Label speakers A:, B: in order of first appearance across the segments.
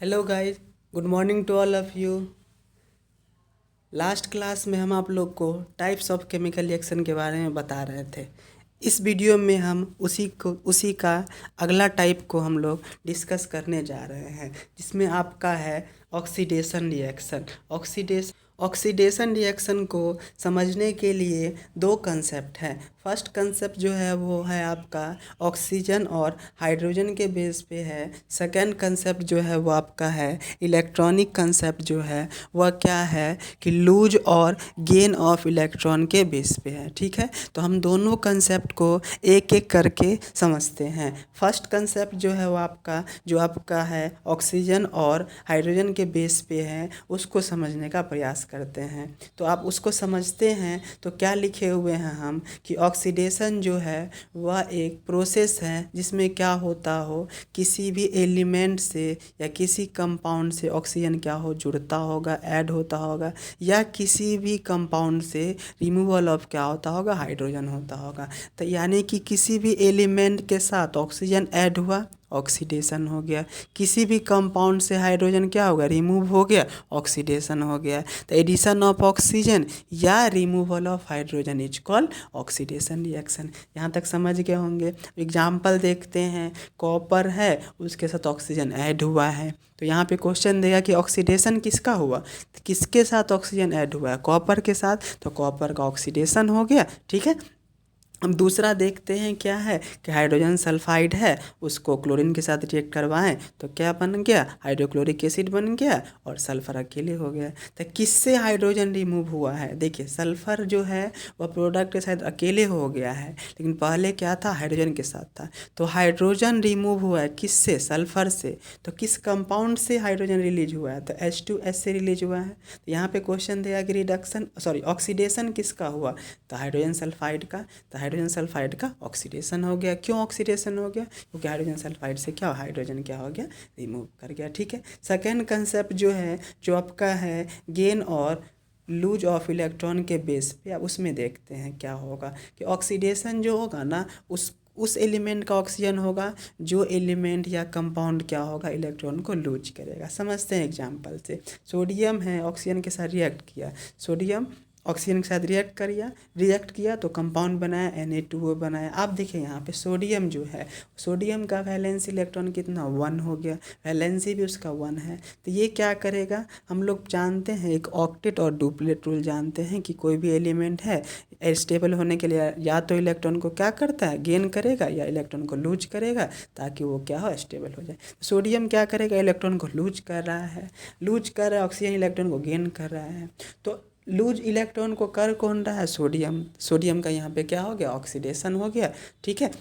A: Hello guys, good morning to all of you. Last class में हम आप लोग को टाइप्स ऑफ केमिकल रिएक्शन के बारे में बता रहे थे। इस वीडियो में हम उसी का अगला टाइप को हम लोग डिस्कस करने जा रहे हैं, जिसमें आपका है ऑक्सीडेशन रिएक्शन। ऑक्सीडेशन रिएक्शन को समझने के लिए दो कंसेप्ट हैं। फर्स्ट कंसेप्ट जो है वो है आपका ऑक्सीजन और हाइड्रोजन के बेस पे है। सेकेंड कंसेप्ट जो है वो आपका है इलेक्ट्रॉनिक कंसेप्ट, जो है वह क्या है कि लूज और गेन ऑफ इलेक्ट्रॉन के बेस पे है। ठीक है, तो हम दोनों कंसेप्ट को एक एक करके समझते हैं। फर्स्ट कंसेप्ट जो है वो आपका है ऑक्सीजन और हाइड्रोजन के बेस पे है, उसको समझने का प्रयास करते हैं। तो आप उसको समझते हैं तो क्या लिखे हुए हैं हम कि ऑक्सीडेशन जो है वह एक प्रोसेस है जिसमें क्या होता हो, किसी भी एलिमेंट से या किसी कंपाउंड से ऑक्सीजन क्या हो जुड़ता होगा, ऐड होता होगा, या किसी भी कंपाउंड से रिमूवल ऑफ क्या होता होगा, हाइड्रोजन होता होगा। तो यानी कि किसी भी एलिमेंट के साथ ऑक्सीजन ऐड हुआ, ऑक्सीडेशन हो गया। किसी भी कंपाउंड से हाइड्रोजन क्या होगा, रिमूव हो गया, ऑक्सीडेशन हो गया। तो एडिशन ऑफ ऑक्सीजन या removal of hydrogen is called oxidation reaction. यहाँ तक समझ गए होंगे। एग्जाम्पल देखते हैं, कॉपर है उसके साथ ऑक्सीजन ऐड हुआ है, तो यहाँ पे क्वेश्चन देगा कि ऑक्सीडेशन किसका हुआ, तो किसके साथ ऑक्सीजन ऐड हुआ है, कॉपर के साथ, तो कॉपर का ऑक्सीडेशन हो गया। ठीक है, हम दूसरा देखते हैं क्या है कि हाइड्रोजन सल्फाइड है, उसको क्लोरीन के साथ रिएक्ट करवाएं तो क्या बन गया, हाइड्रोक्लोरिक एसिड बन गया और सल्फर अकेले हो गया। तो किससे हाइड्रोजन रिमूव हुआ है, देखिए सल्फर जो है वह प्रोडक्ट शायद अकेले हो गया है, लेकिन पहले क्या था, हाइड्रोजन के साथ था। तो हाइड्रोजन रिमूव हुआ है किससे, सल्फर से। तो किस कंपाउंड से हाइड्रोजन रिलीज हुआ है, तो H2S से रिलीज हुआ है। तो यहाँ पे क्वेश्चन देगा कि ऑक्सीडेशन किसका हुआ, तो हाइड्रोजन सल्फाइड का। तो हाइड्रोजन सल्फाइड का ऑक्सीडेशन हो गया। क्यों ऑक्सीडेशन हो गया, क्योंकि हाइड्रोजन सल्फाइड से क्या हाइड्रोजन क्या हो गया, रिमूव कर गया। ठीक है, सेकेंड कंसेप्ट जो है जो आपका है गेन और लूज ऑफ इलेक्ट्रॉन के बेस पे, अब उसमें देखते हैं क्या होगा कि ऑक्सीडेशन जो होगा ना, उस एलिमेंट का ऑक्सीजन होगा जो एलिमेंट या कंपाउंड क्या होगा, इलेक्ट्रॉन को लूज करेगा। समझते हैं एग्जांपल से। सोडियम है, ऑक्सीजन के साथ रिएक्ट किया, सोडियम ऑक्सीजन के साथ रिएक्ट किया तो कंपाउंड बनाया, Na2O बनाया। आप देखिए यहाँ पे सोडियम जो है, सोडियम का वैलेंस इलेक्ट्रॉन कितना, 1 हो गया, वैलेंसी भी उसका 1 है। तो ये क्या करेगा, हम लोग जानते हैं एक ऑक्टेट और डुप्लेट रूल जानते हैं कि कोई भी एलिमेंट है स्टेबल होने के लिए या तो इलेक्ट्रॉन को क्या करता है, गेन करेगा, या इलेक्ट्रॉन को लूज करेगा, ताकि वो क्या हो, स्टेबल हो जाए। सोडियम क्या करेगा, इलेक्ट्रॉन को लूज कर रहा है, ऑक्सीजन इलेक्ट्रॉन को गेन कर रहा है। तो लूज इलेक्ट्रॉन को कर कौन रहा है, सोडियम। सोडियम का यहाँ पे क्या हो गया, ऑक्सीडेशन हो गया। ठीक है,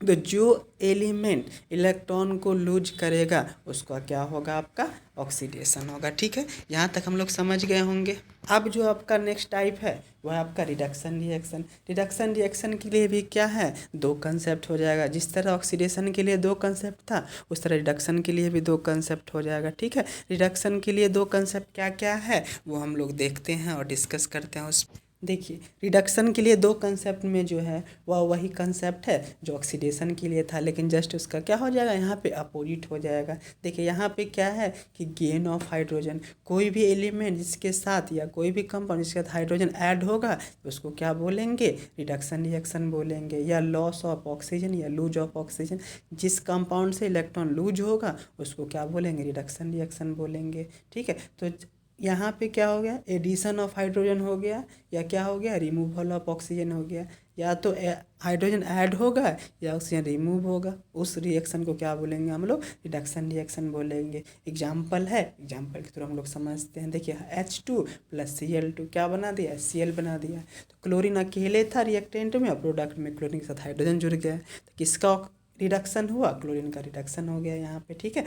A: तो जो एलिमेंट इलेक्ट्रॉन को लूज करेगा उसका क्या होगा, आपका ऑक्सीडेशन होगा। ठीक है, यहाँ तक हम लोग समझ गए होंगे। अब जो आपका नेक्स्ट टाइप है वह है आपका रिडक्शन रिएक्शन। रिडक्शन रिएक्शन के लिए भी क्या है, दो कंसेप्ट हो जाएगा। जिस तरह ऑक्सीडेशन के लिए दो कंसेप्ट था, उस तरह रिडक्शन के लिए भी दो कंसेप्ट हो जाएगा। ठीक है, रिडक्शन के लिए दो कंसेप्ट क्या क्या है वो हम लोग देखते हैं और डिस्कस करते हैं उस। देखिए, रिडक्शन के लिए दो कंसेप्ट में जो है वह वही कंसेप्ट है जो ऑक्सीडेशन के लिए था, लेकिन जस्ट उसका क्या हो जाएगा, यहाँ पे अपोजिट हो जाएगा। देखिए यहाँ पे क्या है कि गेन ऑफ हाइड्रोजन, कोई भी एलिमेंट जिसके साथ या कोई भी कंपाउंड जिसके साथ हाइड्रोजन ऐड होगा तो उसको क्या बोलेंगे, रिडक्शन रिएक्शन बोलेंगे। या लॉस ऑफ ऑक्सीजन या लूज ऑफ ऑक्सीजन, जिस कंपाउंड से इलेक्ट्रॉन लूज होगा उसको क्या बोलेंगे, रिडक्शन रिएक्शन बोलेंगे। ठीक है, तो यहाँ पे क्या हो गया, एडिशन ऑफ हाइड्रोजन हो गया, या क्या हो गया, रिमूवल ऑफ ऑक्सीजन हो गया। या तो हाइड्रोजन ऐड होगा या ऑक्सीजन रिमूव होगा, उस रिएक्शन को क्या बोलेंगे हम लोग, रिडक्शन रिएक्शन बोलेंगे। एग्जाम्पल है, एग्जाम्पल के थ्रू हम लोग समझते हैं। देखिए H2 + Cl2 क्या बना दिया, Cl बना दिया। तो क्लोरीन अकेले था रिएक्टेंट में, और प्रोडक्ट में क्लोरीन के साथ हाइड्रोजन जुड़ गया, तो किसका रिडक्शन हुआ, क्लोरीन का रिडक्शन हो गया यहाँ पे। ठीक है,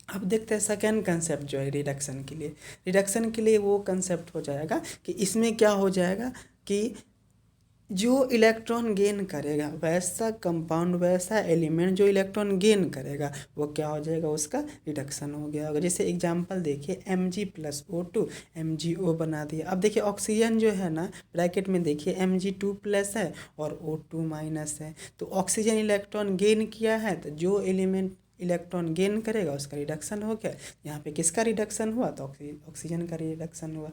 A: अब देखते हैं सेकेंड कंसेप्ट जो है रिडक्शन के लिए। रिडक्शन के लिए वो कंसेप्ट हो जाएगा कि इसमें क्या हो जाएगा कि जो इलेक्ट्रॉन गेन करेगा, वैसा कंपाउंड, वैसा एलिमेंट जो इलेक्ट्रॉन गेन करेगा वो क्या हो जाएगा, उसका रिडक्शन हो गया होगा। जैसे एग्जांपल देखिए Mg+O2, MgO बना दिया। अब देखिए ऑक्सीजन जो है ना, ब्रैकेट में देखिए Mg2+ है और O2- है। तो ऑक्सीजन इलेक्ट्रॉन गेन किया है, तो जो एलिमेंट इलेक्ट्रॉन गेन करेगा उसका रिडक्शन हो गया। यहाँ पे किसका रिडक्शन हुआ? तो ऑक्सीजन का रिडक्शन हुआ।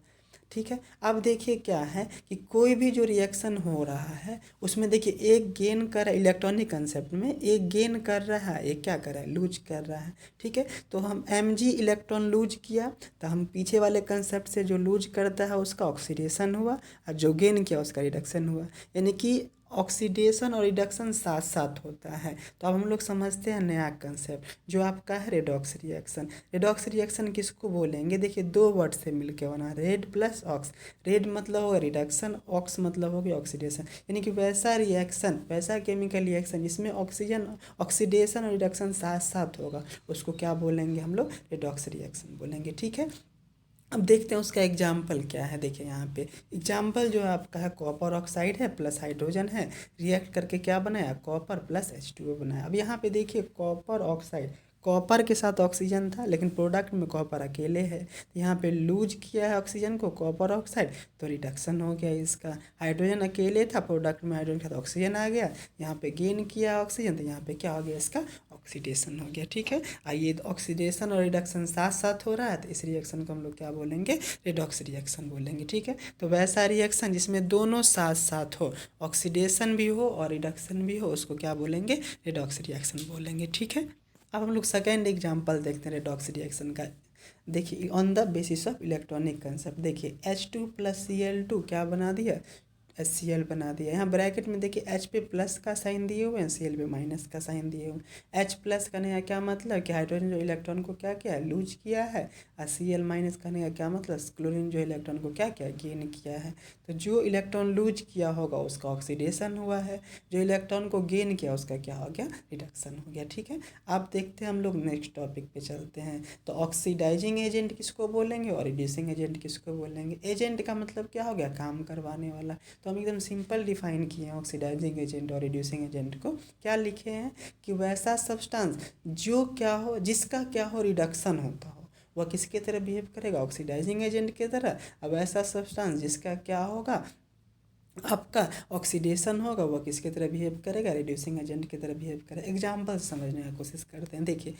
A: ठीक है, अब देखिए क्या है कि कोई भी जो रिएक्शन हो रहा है उसमें देखिए एक गेन कर रहा है, इलेक्ट्रॉनिक कंसेप्ट में एक गेन कर रहा है, एक क्या कर रहा है? लूज कर रहा है। ठीक है, तो हम mg इलेक्ट्रॉन लूज किया तो हम पीछे वाले कंसेप्ट से जो लूज करता है उसका ऑक्सीडेशन हुआ और जो गेन किया उसका रिडक्शन हुआ। यानी कि ऑक्सीडेशन और रिडक्शन साथ साथ होता है। तो अब हम लोग समझते हैं नया कंसेप्ट जो आपका है रेडॉक्स रिएक्शन। रेडॉक्स रिएक्शन किसको बोलेंगे? देखिए दो वर्ड से मिलके बना, रेड प्लस ऑक्स। रेड मतलब होगा रिडक्शन, ऑक्स मतलब होगी ऑक्सीडेशन। यानी कि वैसा रिएक्शन, वैसा केमिकल रिएक्शन जिसमें ऑक्सीजन ऑक्सीडेशन और रिडक्शन साथ साथ होगा उसको क्या बोलेंगे हम लोग? रेडॉक्स रिएक्शन बोलेंगे। ठीक है, अब देखते हैं उसका एग्जाम्पल क्या है। देखिए यहाँ पे एग्जाम्पल जो है आपका है कॉपर ऑक्साइड है प्लस हाइड्रोजन है, रिएक्ट करके क्या बनाया? कॉपर प्लस H2O बनाया। अब यहाँ पे देखिए कॉपर ऑक्साइड, कॉपर के साथ ऑक्सीजन था लेकिन प्रोडक्ट में कॉपर अकेले है, तो यहाँ पे लूज किया है ऑक्सीजन को कॉपर ऑक्साइड तो रिडक्शन हो गया इसका। हाइड्रोजन अकेले था, प्रोडक्ट में हाइड्रोजन के साथ ऑक्सीजन आ गया, यहाँ पे गेन किया ऑक्सीजन तो यहाँ पे क्या हो गया? इसका ऑक्सीडेशन हो गया। ठीक है, आइए ऑक्सीडेशन और रिडक्शन साथ साथ हो रहा है तो इस रिएक्शन को हम लोग क्या बोलेंगे? रेडॉक्स रिएक्शन बोलेंगे। ठीक है, तो वैसा रिएक्शन जिसमें दोनों साथ साथ हो, ऑक्सीडेशन भी हो और रिडक्शन भी हो, उसको क्या बोलेंगे? रेडॉक्स रिएक्शन बोलेंगे। ठीक है, अब हम लोग सेकेंड एग्जाम्पल देखते हैं रेडॉक्स रिएक्शन का। देखिए on the basis of electronic concept, देखिए H2 प्लस Cl2 क्या बना दिया? HCl बना दिया। यहाँ ब्रैकेट में देखिए H पे प्लस का साइन दिए हुए हैं, Cl पे माइनस का साइन दिए हुए हैं। H प्लस करने का क्या मतलब कि हाइड्रोजन जो इलेक्ट्रॉन को क्या किया है? लूज किया है, और Cl माइनस करने का क्या मतलब? क्लोरीन जो इलेक्ट्रॉन को क्या किया? गेन किया है। तो जो इलेक्ट्रॉन लूज किया होगा उसका ऑक्सीडेशन हुआ है, जो इलेक्ट्रॉन को गेन किया उसका क्या हो गया? रिडक्शन हो गया। ठीक है, अब देखते हैं हम लोग नेक्स्ट टॉपिक पे चलते हैं। तो ऑक्सीडाइजिंग एजेंट किसको बोलेंगे और रिड्यूसिंग एजेंट किसको बोलेंगे? एजेंट का मतलब क्या हो गया? काम करवाने वाला। तो हम एकदम सिंपल डिफाइन किए हैं ऑक्सीडाइजिंग एजेंट और रिड्यूसिंग एजेंट को। क्या लिखे हैं कि वैसा सब्सटेंस जो क्या हो, जिसका क्या हो? रिडक्शन होता हो, वह किसके तरह बिहेव करेगा? ऑक्सीडाइजिंग एजेंट की तरह। अब ऐसा सब्सटेंस जिसका क्या होगा? आपका ऑक्सीडेशन होगा, वो किसकी तरह बिहेव करेगा? रिड्यूसिंग एजेंट की तरह बिहेव करेगा। एग्जाम्पल समझने की कोशिश करते हैं। देखिए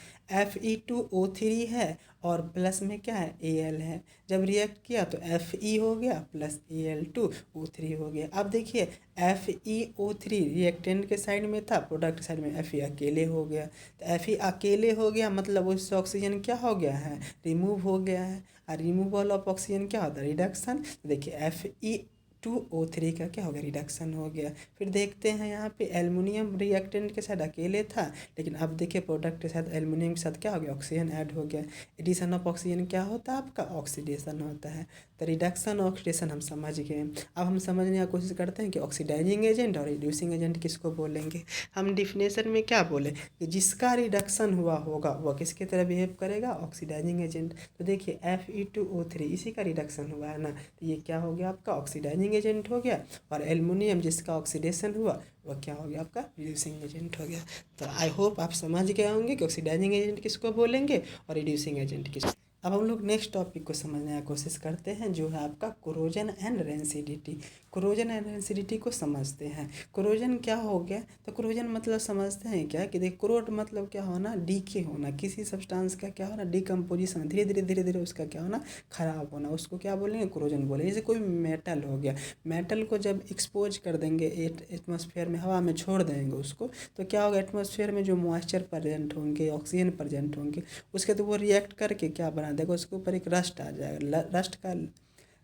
A: Fe2O3 है और प्लस में क्या है? Al है। जब रिएक्ट किया तो Fe हो गया प्लस Al2O3 हो गया। अब देखिए FeO3 रिएक्टेंट के साइड में था, प्रोडक्ट साइड में Fe अकेले हो गया। तो Fe अकेले हो गया मतलब उससे ऑक्सीजन क्या हो गया है? रिमूव हो गया है। और रिमूवल ऑफ ऑक्सीजन क्या होता है? रिडक्शन। तो देखिए Fe2O3 का क्या हो गया? रिडक्शन हो गया। फिर देखते हैं यहाँ पे एल्युमिनियम रिएक्टेंट के साथ अकेले था, लेकिन अब देखिए प्रोडक्ट के साथ एल्युमिनियम के साथ क्या हो गया? ऑक्सीजन ऐड हो गया। एडिशन ऑफ ऑक्सीजन क्या होता है? आपका ऑक्सीडेशन होता है। तो रिडक्शन और ऑक्सीडेशन हम समझ गए। अब हम समझने की कोशिश करते हैं कि ऑक्सीडाइजिंग एजेंट और रिड्यूसिंग एजेंट किसको बोलेंगे। हम डिफिनेशन में क्या बोले कि जिसका रिडक्शन हुआ होगा वह किसकी तरह बिहेव करेगा? Oxidising agent. तो देखिए Fe2O3 इसी का रिडक्शन हुआ है ना, तो ये क्या हो गया? आपका ऑक्सीडाइजिंग एजेंट हो गया। और एल्युमिनियम जिसका ऑक्सीडेशन हुआ वह क्या हो गया? आपका रिड्यूसिंग एजेंट हो गया। तो आई होप आप समझ गए होंगे कि ऑक्सीडाइजिंग एजेंट किसको बोलेंगे और रिड्यूसिंग एजेंट किसको। अब हम लोग नेक्स्ट टॉपिक को समझने की कोशिश करते हैं जो है आपका corrosion and rancidity. Corrosion and rancidity को समझते हैं। कोरोजन क्या हो गया? तो कोरोजन मतलब समझते हैं क्या कि देख, कोरोड मतलब क्या होना? डीके होना, किसी सब्सटेंस का क्या होना? डिकम्पोजिशन, धीरे धीरे उसका क्या होना? खराब होना, उसको क्या बोलेंगे? कोरोजन बोलेंगे। जैसे कोई मेटल हो गया, मेटल को जब एक्सपोज कर देंगे एटमॉस्फेयर में, हवा में छोड़ देंगे उसको, तो क्या होगा? एटमॉस्फेयर में जो मॉइस्चर प्रेजेंट होंगे, ऑक्सीजन प्रेजेंट होंगे, उसके तो वो रिएक्ट करके क्या बना देगा? उसके ऊपर एक रस्ट आ जाएगा,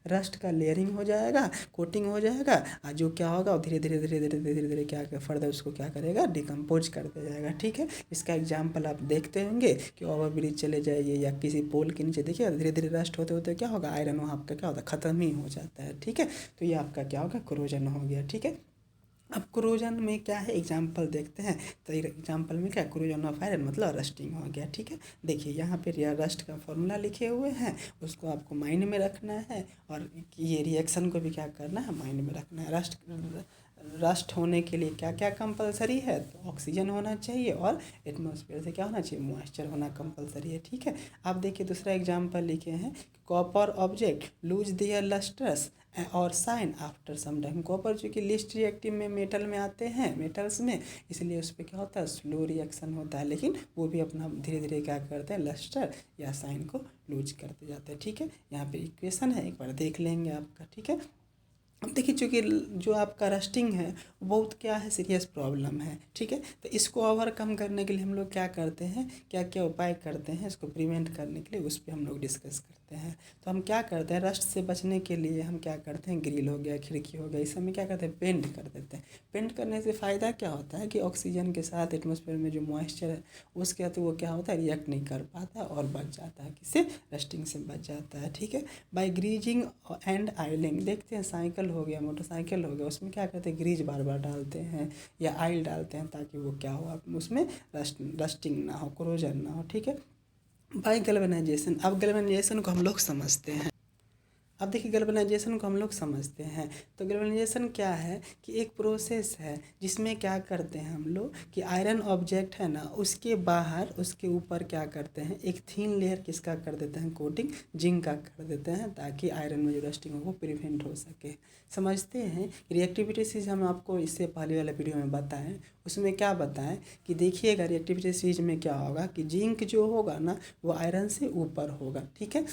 A: रस्ट का लेयरिंग हो जाएगा, कोटिंग हो जाएगा, और जो क्या होगा वो धीरे धीरे क्या फर्दर उसको क्या करेगा? डिकम्पोज करते जाएगा। ठीक है, इसका एग्जाम्पल आप देखते होंगे कि ओवर ब्रिज चले जाइए या किसी पोल के नीचे देखिए, धीरे धीरे रस्ट होते होते क्या होगा? आयरन वहाँ आपका क्या होता है? ख़त्म ही हो जाता है। ठीक है, तो ये आपका क्या होगा? कोरोजन हो गया। ठीक है, अब कोरोजन में क्या है? एग्जाम्पल देखते हैं। तो एग्जाम्पल में क्या? कोरोजन ऑफ आयरन मतलब रस्टिंग हो गया। ठीक है, देखिए यहाँ पे रस्ट का फॉर्मूला लिखे हुए हैं, उसको आपको माइंड में रखना है, और ये रिएक्शन को भी क्या करना है? माइंड में रखना है। रस्ट होने के लिए क्या क्या कंपलसरी है? तो ऑक्सीजन होना चाहिए और एटमॉस्फेयर से क्या होना चाहिए? मॉइस्चर होना कंपलसरी है। ठीक है, आप देखिए दूसरा एग्जाम्पल लिखे हैं, copper object lose their lustrous और shine after some time. Copper चूँकि लिस्ट रिएक्टिव में मेटल में आते हैं, मेटल्स में, इसलिए उस पर क्या होता है, स्लो रिएक्शन होता है, लेकिन वो भी अपना धीरे धीरे क्या करते हैं, लस्टर या साइन को लूज करते जाते हैं। ठीक है, यहाँ पे इक्वेशन है, एक बार देख लेंगे आपका। ठीक है, अब देखिए चूँकि जो आपका रस्टिंग है वो बहुत क्या है, सीरियस प्रॉब्लम है। ठीक है, तो इसको ओवरकम करने के लिए हम लोग क्या करते हैं, क्या क्या उपाय करते हैं इसको प्रिवेंट करने के लिए, उस पर हम लोग डिस्कस करते हैं। तो हम क्या करते हैं, रस्ट से बचने के लिए हम क्या करते हैं, ग्रिल हो गया, खिड़की हो गया, इस सब में क्या करते हैं, पेंट कर देते हैं। पेंट करने से फ़ायदा क्या होता है कि ऑक्सीजन के साथ एटमॉस्फेयर में जो मॉइस्चर है उसके साथ वो क्या होता है, रिएक्ट नहीं कर पाता और बच जाता है, किससे, रस्टिंग से बच जाता है। ठीक है, बाय ग्रीजिंग एंड आयलिंग, देखते हैं साइकिल हो गया, मोटरसाइकिल हो गया, उसमें क्या करते हैं, ग्रीज बार बार डालते हैं या आयल डालते हैं, ताकि वो क्या हो, उसमें रस्टिंग ना हो, कोरोजन ना हो। ठीक है, बाय गैल्वेनाइजेशन, अब गैल्वेनाइजेशन को हम लोग समझते हैं। अब देखिए गैल्वेनाइजेशन को हम लोग समझते हैं। तो गैल्वेनाइजेशन क्या है कि एक प्रोसेस है जिसमें क्या करते हैं हम लोग कि आयरन ऑब्जेक्ट है ना, उसके बाहर उसके ऊपर क्या करते हैं, एक थीन लेयर किसका कर देते हैं, कोटिंग जिंक का कर देते हैं, ताकि आयरन में जो रस्टिंग हो वो प्रिवेंट हो सके। समझते हैं रिएक्टिविटी सीरीज हम आपको इससे पहले वाले वीडियो में बताएं, उसमें क्या बताएं कि देखिएगा रिएक्टिविटी सीरीज में क्या होगा कि जिंक जो होगा ना वो आयरन से ऊपर होगा। ठीक है,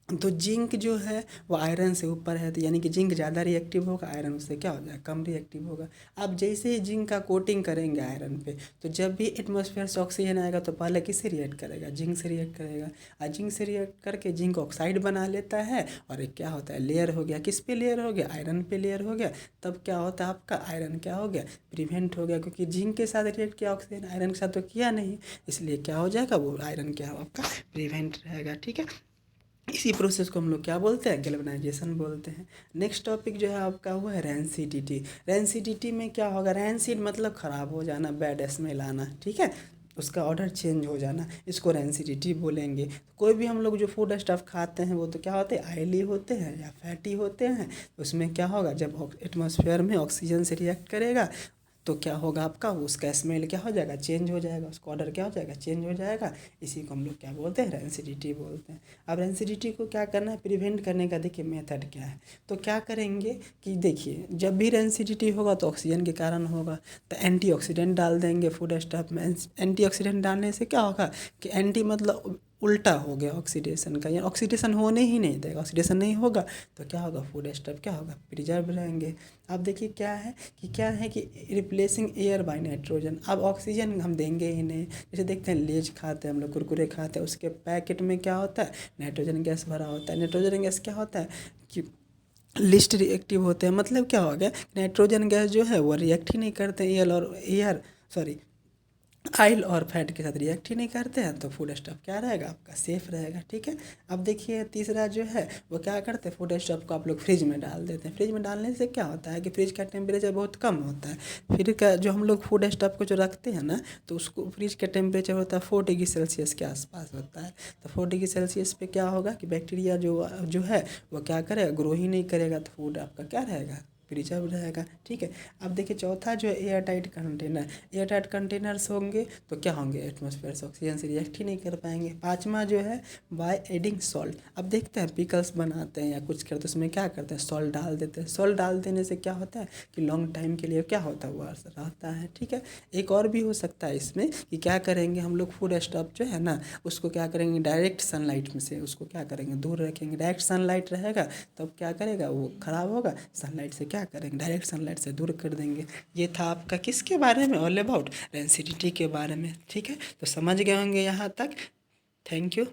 A: तो जिंक जो है वो आयरन से ऊपर है, तो यानी कि जिंक ज़्यादा रिएक्टिव होगा, आयरन उससे क्या हो जाएगा, कम रिएक्टिव होगा। अब जैसे ही जिंक का कोटिंग करेंगे आयरन पे, तो जब भी एटमॉस्फेयर से ऑक्सीजन आएगा तो पहले किससे रिएक्ट करेगा, जिंक से रिएक्ट करेगा, और जिंक से रिएक्ट करके जिंक ऑक्साइड बना लेता है, और एक क्या होता है, लेयर हो गया, किस पे लेयर हो गया, आयरन पे लेयर हो गया। तब क्या होता है आपका, आयरन क्या हो गया, प्रिवेंट हो गया, क्योंकि जिंक के साथ रिएक्ट किया ऑक्सीजन, आयरन के साथ तो किया नहीं, इसलिए क्या हो जाएगा, वो आयरन क्या हो आपका प्रिवेंट रहेगा। ठीक है, इसी प्रोसेस को हम लोग क्या बोलते हैं, गैल्वेनाइजेशन बोलते हैं। नेक्स्ट टॉपिक जो है आपका हुआ है रैंसिडिटी। रैंसिडिटी में क्या होगा, रैंसिड मतलब ख़राब हो जाना, बैड स्मेल आना। ठीक है, उसका ऑर्डर चेंज हो जाना, इसको रैंसिडिटी बोलेंगे। कोई भी हम लोग जो फूड स्टफ खाते हैं वो तो क्या होते हैं, ऑयली होते हैं या फैटी होते हैं। उसमें क्या होगा, जब एटमॉस्फेयर में ऑक्सीजन से रिएक्ट करेगा तो क्या होगा आपका, उसका स्मेल क्या हो जाएगा, चेंज हो जाएगा, उसका ऑर्डर क्या हो जाएगा, चेंज हो जाएगा। इसी को हम लोग क्या बोलते हैं, रैंसिडिटी बोलते हैं। अब रैंसिडिटी को क्या करना है, प्रिवेंट करने का देखिए मेथड क्या है। तो क्या करेंगे कि देखिए जब भी रैंसिडिटी होगा तो ऑक्सीजन के कारण होगा, तो एंटीऑक्सीडेंट डाल देंगे फूड स्टफ में। एंटीऑक्सीडेंट डालने से क्या होगा कि एंटी मतलब उल्टा हो गया ऑक्सीडेशन का, या ऑक्सीडेशन होने ही नहीं देगा, ऑक्सीडेशन नहीं होगा तो क्या होगा, फूड स्टफ क्या होगा, प्रिजर्व रहेंगे। अब देखिए क्या है कि रिप्लेसिंग एयर बाय नाइट्रोजन। अब ऑक्सीजन हम देंगे ही नहीं, जैसे देखते हैं लेज खाते हैं हम लोग, कुरकुरे खाते हैं, उसके पैकेट में क्या होता है, नाइट्रोजन गैस भरा होता है। नाइट्रोजन गैस क्या होता है कि लिस्ट रिएक्टिव होते हैं, मतलब क्या हो गया, नाइट्रोजन गैस जो है वो रिएक्ट ही नहीं करते एयर ऑयल और फैट के साथ रिएक्ट ही नहीं करते हैं, तो फूड स्टफ क्या रहेगा आपका, सेफ रहेगा। ठीक है, अब देखिए तीसरा जो है वो क्या करते हैं, फूड स्टफ को आप लोग फ्रिज में डाल देते हैं। फ्रिज में डालने से क्या होता है कि फ्रिज का टेम्परेचर बहुत कम होता है। फिर का जो हम लोग फूड स्टफ को जो रखते हैं ना, तो उसको फ्रिज का टेम्परेचर होता है 4 डिग्री सेल्सियस के आसपास होता है। तो 4 डिग्री सेल्सियस पे क्या होगा कि बैक्टीरिया जो है वो क्या करेगा, ग्रो ही नहीं करेगा, तो फूड आपका क्या रहेगा, प्रिजर्व रहेगा। ठीक है, अब देखिए चौथा जो है air tight container. Air tight containers होंगे तो क्या होंगे, एटमॉस्फेयर से ऑक्सीजन से रिएक्ट ही नहीं कर पाएंगे। पाँचवा जो है बाय एडिंग सॉल्ट। अब देखते हैं पिकल्स बनाते हैं या कुछ करते हैं, उसमें क्या करते हैं, सॉल्ट डाल देते हैं। सॉल्ट डाल देने से क्या होता है कि लॉन्ग टाइम के लिए क्या होता है, वो रहता है। ठीक है, एक और भी हो सकता है इसमें कि क्या करेंगे हम लोग, फूड स्टफ जो है ना उसको क्या करेंगे, डायरेक्ट सनलाइट में से उसको क्या करेंगे, दूर रखेंगे। डायरेक्ट सनलाइट रहेगा तब क्या करेगा, वो ख़राब होगा, सनलाइट से क्या करेंगे, डायरेक्ट सनलाइट से दूर कर देंगे। ये था आपका किसके बारे में, ऑल अबाउट रैंसिडिटी के बारे में। ठीक है, तो समझ गए होंगे यहाँ तक। Thank you.